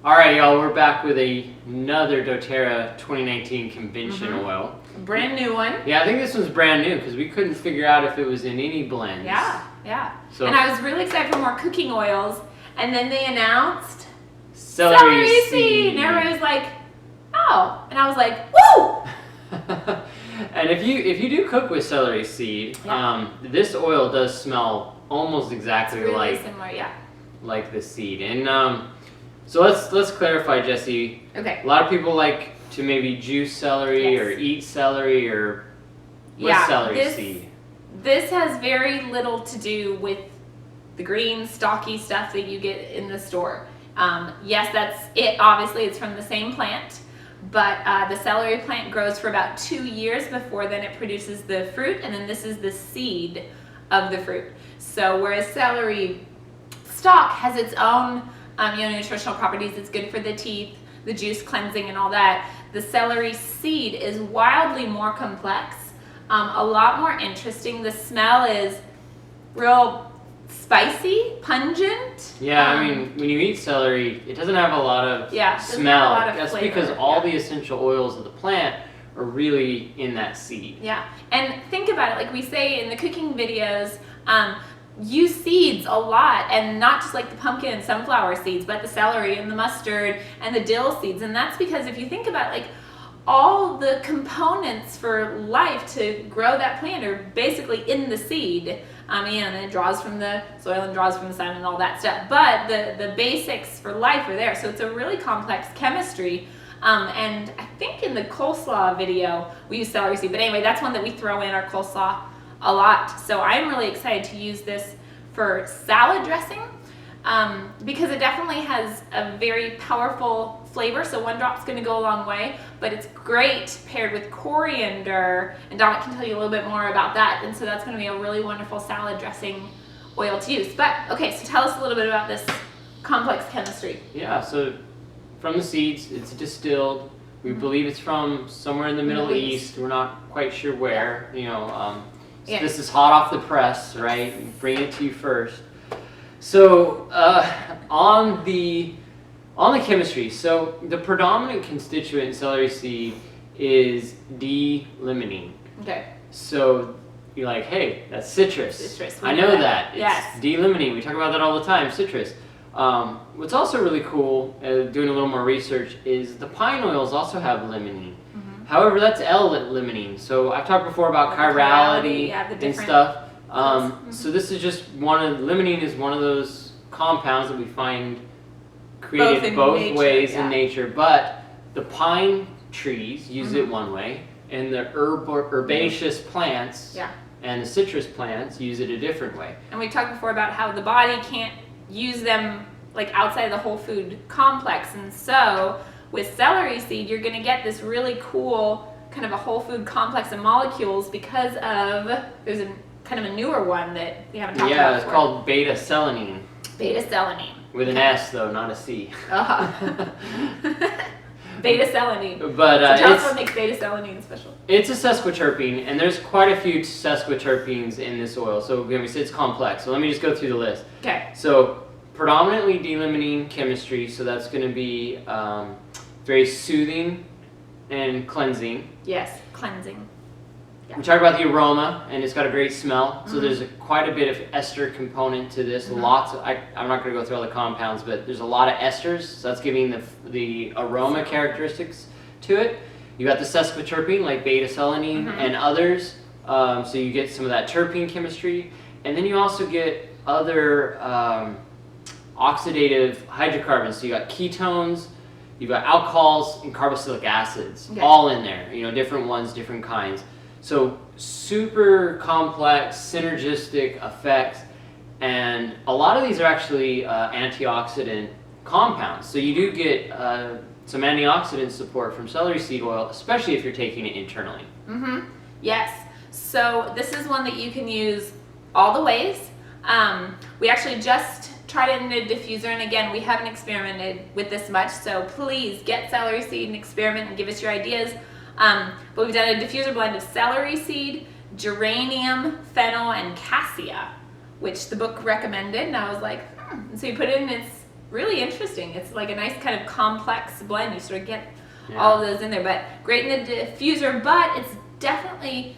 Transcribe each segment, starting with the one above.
All right, y'all, we're back with another doTERRA 2019 convention oil. Brand new one. Yeah, I think this one's brand new because we couldn't figure out if it was in any blends. Yeah. So, and I was really excited for more cooking oils, and then they announced celery seed. And everybody was like, oh. And I was like, woo! And if you do cook with celery seed, this oil does smell almost exactly it's really similar, like the seed. And so let's clarify, Jessie. Okay. A lot of people like to maybe juice celery or eat celery or celery seed. This has very little to do with the green stocky stuff that you get in the store. Yes, that's it. Obviously, it's from the same plant, but the celery plant grows for about 2 years before then it produces the fruit, and then this is the seed of the fruit. So whereas celery stalk has its own nutritional properties, it's good for the teeth, the juice cleansing and all that, the celery seed is wildly more complex, a lot more interesting. The smell is real spicy, pungent. Yeah, I mean, when you eat celery, it doesn't have a lot of smell. That's flavor. Because all the essential oils of the plant are really in that seed. Yeah, and think about it, like we say in the cooking videos, use seeds a lot, and not just like the pumpkin and sunflower seeds, but the celery and the mustard and the dill seeds. And that's because if you think about like all the components for life to grow that plant are basically in the seed. And it draws from the soil and draws from the sun and all that stuff. But the basics for life are there. So it's a really complex chemistry. And I think in the coleslaw video we use celery seed. But anyway, that's one that we throw in our coleslaw a lot. So I'm really excited to use this for salad dressing because it definitely has a very powerful flavor. So one drop's going to go a long way, but it's great paired with coriander, and Dominic can tell you a little bit more about that. And so that's going to be a really wonderful salad dressing oil to use. But okay, so tell us a little bit about this complex chemistry. Yeah, so from the seeds, it's distilled. We believe it's from somewhere in the Middle East. We're not quite sure where. This is hot off the press, right? Bring it to you first. So on the chemistry, so the predominant constituent in celery seed is D-limonene. Okay. So you're like, hey, that's citrus. Citrus. I know that. Yes. It's D-limonene. We talk about that all the time. Citrus. What's also really cool, doing a little more research, is the pine oils also have limonene. However, that's L-limonene. So I've talked before about chirality and stuff. So this is just limonene is one of those compounds that we find created both ways in nature. But the pine trees use it one way, and the herbaceous plants and the citrus plants use it a different way. And we talked before about how the body can't use them like outside of the whole food complex, and so with celery seed, you're going to get this really cool kind of a whole food complex of molecules because there's a kind of a newer one that we haven't talked about before. Yeah, it's called beta-celanine. Beta-celanine. With an S though, not a C. Beta-celanine. But so tell us what makes beta-celanine special. It's a sesquiterpene, and there's quite a few sesquiterpenes in this oil. So again, we said it's complex. So let me just go through the list. Okay. So predominantly D-limonene chemistry, so that's going to be very soothing and cleansing. Yes, cleansing. Yeah. We talked about the aroma, and it's got a great smell. So there's quite a bit of ester component to this. I'm not going to go through all the compounds, but there's a lot of esters, so that's giving the aroma characteristics to it. You got the sesquiterpene like beta-celanine and others, so you get some of that terpene chemistry, and then you also get other oxidative hydrocarbons. So you got ketones, you've got alcohols, and carboxylic acids, all in there. Different ones, different kinds. So super complex, synergistic effects, and a lot of these are actually antioxidant compounds. So you do get some antioxidant support from celery seed oil, especially if you're taking it internally. Yes. So this is one that you can use all the ways. We actually just tried it in a diffuser, and again, we haven't experimented with this much, so please get celery seed and experiment and give us your ideas. But we've done a diffuser blend of celery seed, geranium, fennel, and cassia, which the book recommended, and I was like, And so you put it in its really interesting. It's like a nice kind of complex blend. You sort of get all of those in there, but great in the diffuser. But it's definitely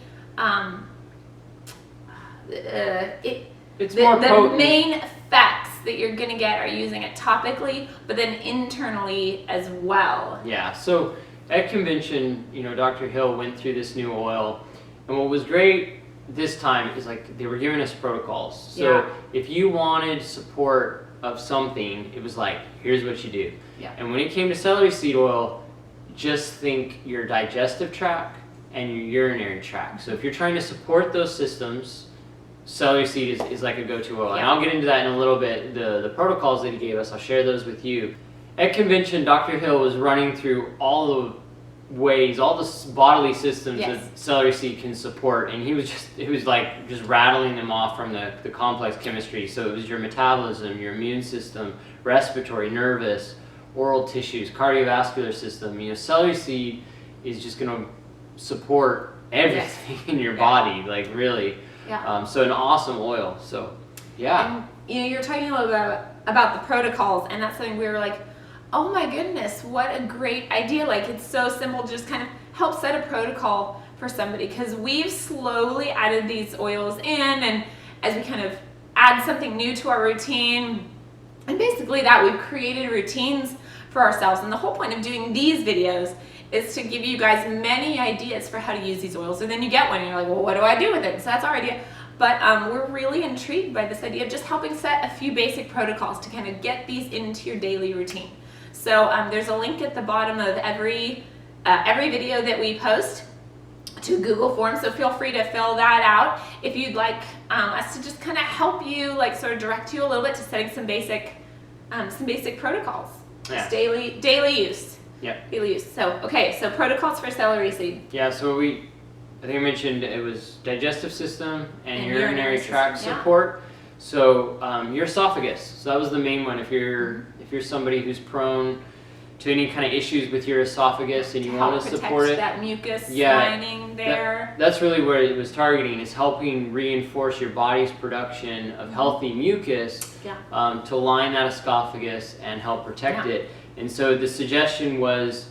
it's more potent. The main effects that you're gonna get are using it topically, but then internally as well. Yeah. So at convention, Dr. Hill went through this new oil, and what was great this time is like they were giving us protocols. So if you wanted support of something, it was like, here's what you do. Yeah. And when it came to celery seed oil, just think your digestive tract and your urinary tract. So if you're trying to support those systems, celery seed is like a go-to oil. And I'll get into that in a little bit. The protocols that he gave us, I'll share those with you. At convention, Dr. Hill was running through all the ways, all the bodily systems that celery seed can support, and he was just rattling them off from the complex chemistry. So it was your metabolism, your immune system, respiratory, nervous, oral tissues, cardiovascular system. Celery seed is just going to support everything in your body, like really. So an awesome oil. So and, you're talking a little bit about the protocols, and that's something we were like, oh my goodness, what a great idea. Like, it's so simple to just kind of help set a protocol for somebody, because we've slowly added these oils in, and as we kind of add something new to our routine, and basically that we've created routines for ourselves. And the whole point of doing these videos is to give you guys many ideas for how to use these oils, and then you get one and you're like, well, what do I do with it? So that's our idea. But we're really intrigued by this idea of just helping set a few basic protocols to kind of get these into your daily routine. So there's a link at the bottom of every video that we post to Google Forms, so feel free to fill that out if you'd like us to just kind of help you, like sort of direct you a little bit to setting some basic protocols, just daily use. Daily use. So so protocols for celery seed. Yeah. So I think I mentioned it was digestive system and urinary tract support. So your esophagus. So that was the main one. If you're somebody who's prone to any kind of issues with your esophagus and you want to support it, that mucus lining there. That's really where it was targeting, is helping reinforce your body's production of healthy mucus to line that esophagus and help protect it. And so the suggestion was,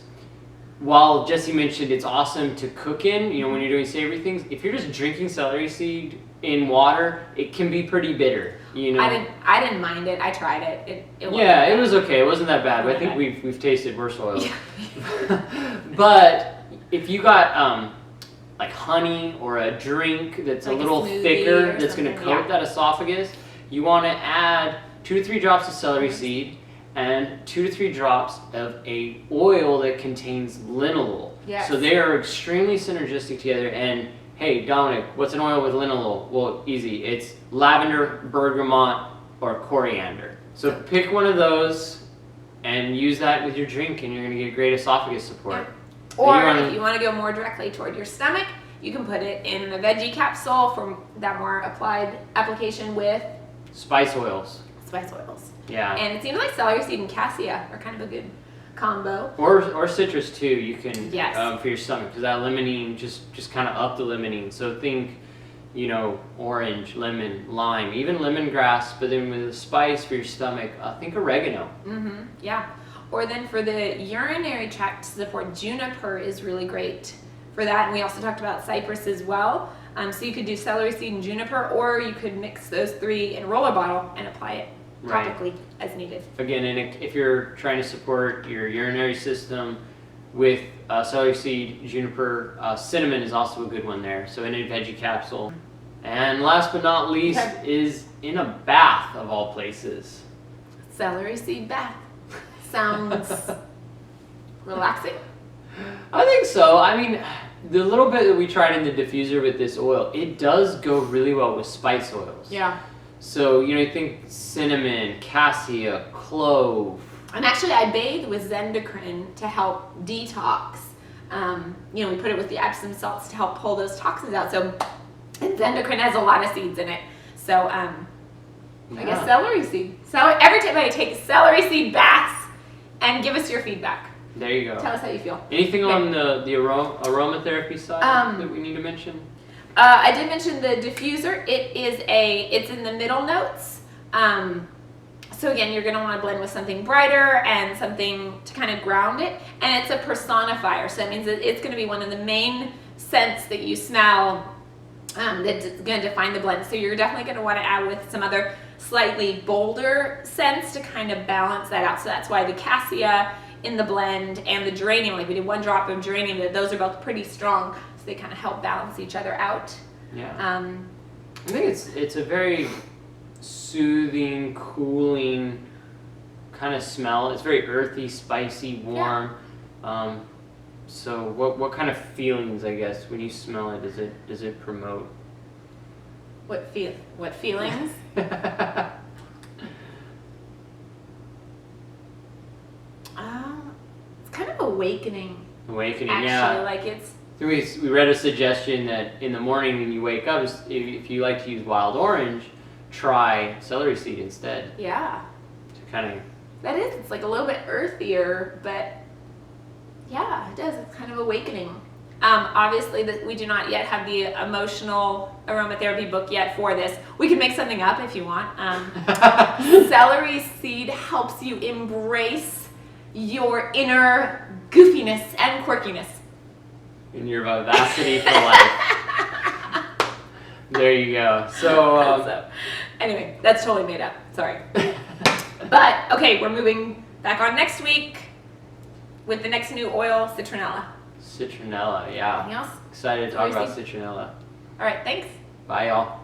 while Jesse mentioned it's awesome to cook in, when you're doing savory things, if you're just drinking celery seed in water, it can be pretty bitter. I didn't mind it. I tried it. It was okay. It wasn't that bad. But I think we've tasted worse oils. But if you got like honey or a drink that's like a little thicker, that's going to coat that esophagus, you want to add 2 to 3 drops of celery seed and 2 to 3 drops of a oil that contains linalool. So they are extremely synergistic together. And hey, Dominic, what's an oil with linalool? Well, easy. It's lavender, bergamot, or coriander. So pick one of those and use that with your drink, and you're going to get great esophagus support. Or if you want to go more directly toward your stomach, you can put it in a veggie capsule for that more applied application with spice oils. Yeah. And it seems like celery seed and cassia are kind of a good combo. Or citrus too. You can for your stomach, because that limonene just kind of up the limonene. So think, orange, lemon, lime, even lemongrass. But then with a spice for your stomach, think oregano. Or then for the urinary tract support, juniper is really great for that. And we also talked about cypress as well. So you could do celery seed and juniper, or you could mix those 3 in a roller bottle and apply it topically as needed. Again, and if you're trying to support your urinary system with celery seed, juniper, cinnamon is also a good one there. So in a veggie capsule. And last but not least is in a bath, of all places. Celery seed bath. Sounds relaxing. I think so. I mean, the little bit that we tried in the diffuser with this oil, it does go really well with spice oils. So, you think cinnamon, cassia, clove. And actually, I bathe with zendocrine to help detox. We put it with the Epsom salts to help pull those toxins out. So, and zendocrine has a lot of seeds in it. So, I guess celery seed. So everybody take celery seed baths and give us your feedback. There you go. Tell us how you feel. Anything on the aromatherapy side that we need to mention? I did mention the diffuser. It's in the middle notes. So again, you're going to want to blend with something brighter and something to kind of ground it. And it's a personifier, so that means that it's going to be one of the main scents that you smell that's going to define the blend. So you're definitely going to want to add with some other slightly bolder scents to kind of balance that out. So that's why the cassia in the blend and the geranium, like we did 1 drop of geranium, those are both pretty strong, so they kind of help balance each other out. Yeah. I think it's a very soothing, cooling kind of smell. It's very earthy, spicy, warm. Yeah. So what kind of feelings, I guess, when you smell it, does it promote? What feelings? It's kind of awakening. Awakening, actually, yeah. Like it's. We read a suggestion that in the morning when you wake up, if you like to use wild orange, try celery seed instead. Yeah. To kind of. That is. It's like a little bit earthier, but yeah, it does. It's kind of awakening. Obviously, we do not yet have the emotional aromatherapy book yet for this. We can make something up if you want. Celery seed helps you embrace your inner goofiness and quirkiness. In your vivacity for life. There you go. So anyway, that's totally made up. Sorry. But, okay, we're moving back on next week with the next new oil, citronella. Citronella, yeah. Anything else? Excited to talk about citronella. All right, thanks. Bye, y'all.